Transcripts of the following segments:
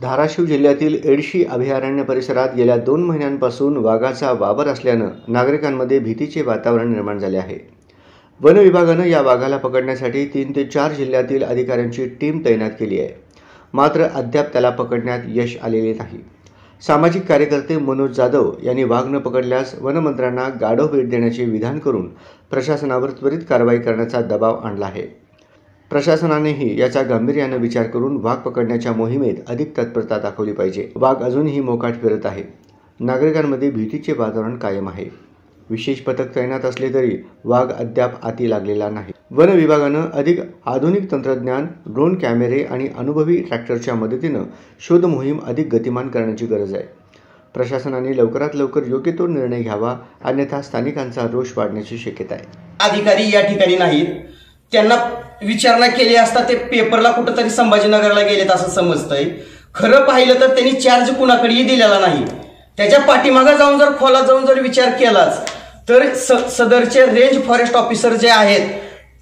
धाराशिव जिल्ह्यातील एडशी अभयारण्य परिसरात गेल्या 2 महिन्यांपासून वाघाचा वावर असल्यानं नागरिकांमध्ये भीतीचे वातावरण निर्माण झाले आहे। वन विभागानं या वाघाला पकडण्यासाठी 3 ते 4 जिल्ह्यातील अधिकाऱ्यांची टीम तैनात केली आहे, मात्र अद्याप त्याला पकडण्यात यश आलेले नाही। सामाजिक कार्यकर्ते मनोज जाधव यांनी वाघ न पकडल्यास वनमंत्र्यांना गाढव भेट देण्याचे विधान करून प्रशासनावर त्वरित कारवाई करण्याचा दबाव आणला आहे। प्रशासनानेही याचा गांभीर्याने विचार करून वाघ पकडण्याच्या मोहिमेत अधिक तत्परता दाखवली पाहिजे। वाघ अजूनही मोकाट फिरत आहे। नागरिकांमध्ये भीतीचे वातावरण कायम आहे। विशेष पथक तैनात असले तरी वाघ अद्याप हाती लागलेला नाही। वन विभागानं अधिक आधुनिक तंत्रज्ञान, ड्रोन कॅमेरे आणि अनुभवी ट्रॅक्टरच्या मदतीनं शोध मोहीम अधिक गतिमान करण्याची गरज आहे। प्रशासनाने लवकरात लवकर योग्य तो निर्णय घ्यावा, अन्यथा स्थानिकांचा रोष वाढण्याची शक्यता आहे। अधिकारी या ठिकाणी नाहीत, त्यांना विचारणा केली असता ते पेपरला कुठेतरी संभाजीनगरला गेलेत असं समजतंय। खरं पाहिलं तर त्यांनी चार्ज कुणाकडेही दिलेला नाही। त्याच्या पाठीमागे जाऊन जर खोलात जाऊन जर विचार केलाच तर सदरचे रेंज फॉरेस्ट ऑफिसर जे आहेत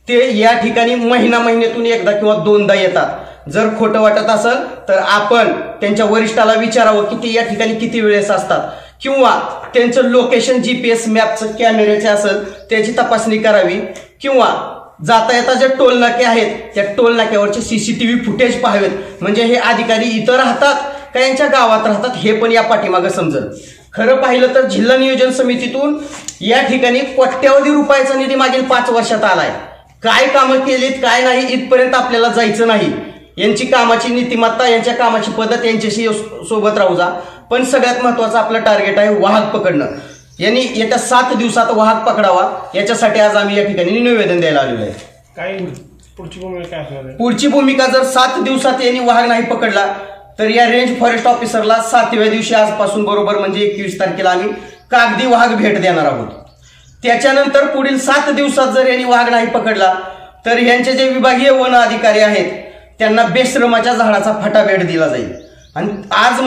ते या ठिकाणी महिन्यातून एकदा किंवा दोनदा येतात। जर खोटं वाटत असेल तर आपण त्यांच्या वरिष्ठाला विचारावं की ते या ठिकाणी किती वेळेस असतात, किंवा त्यांचं लोकेशन GPS मॅपचं कॅमेऱ्याचे असेल त्याची तपासणी करावी, किंवा जाता येता जे टोल नाके आहेत त्या टोल नाक्यावरचे CCTV फुटेज पाहावेत। म्हणजे हे अधिकारी इथं राहतात का यांच्या गावात राहतात हे पण या पाठीमागे समजेल। खरं पाहिलं तर जिल्हा नियोजन समितीतून या ठिकाणी कोट्यवधी रुपयाचा निधी मागील 5 वर्षात आलाय। काय कामं केलीत काय नाही इथपर्यंत आपल्याला जायचं नाही। यांची कामाची नीतिमत्ता, यांच्या कामाची पद्धत यांच्याशी सोबत राहू जा। पण सगळ्यात महत्त्वाचं आपलं टार्गेट आहे वाघ पकडणं। यांनी येत्या 7 दिवसात वाघ पकडावा, याच्यासाठी आज आम्ही या ठिकाणी निवेदन द्यायला आलेलो आहे। काय पुढची भूमिका काय असणार आहे? पुढची भूमिका जर 7 दिवसात यांनी वाघ नाही पकडला तर या रेंज फॉरेस्ट ऑफिसरला 7व्या दिवशी आजपासून बरोबर म्हणजे 21 तारखेला आम्ही कागदी वाघ भेट देणार आहोत। त्याच्यानंतर पुढील 7 दिवसात जर यांनी वाघ नाही पकडला तर यांचे जे विभागीय वन अधिकारी आहेत त्यांना बेश्रमाच्या झाडाचा फटा भेट दिला जाईल। आणि आज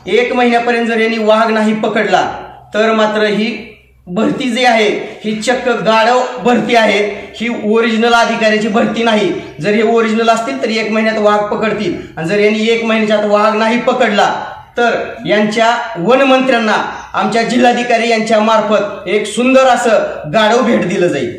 1 महिन्यापर्यंत जर यांनी वाघ नाही पकडला तर मात्र ही भरती जी आहे ही चक्क गाढव भरती आहे, ही ओरिजिनल अधिकाऱ्याची भरती नाही। जर हे ओरिजिनल असतील तर 1 महिन्यात वाघ पकडतील, आणि जर यांनी 1 महिन्यात वाघ नाही पकडला तर यांच्या वनमंत्र्यांना आमच्या जिल्हाधिकारी यांच्या मार्फत एक सुंदर असं गाढव भेट दिलं जाईल।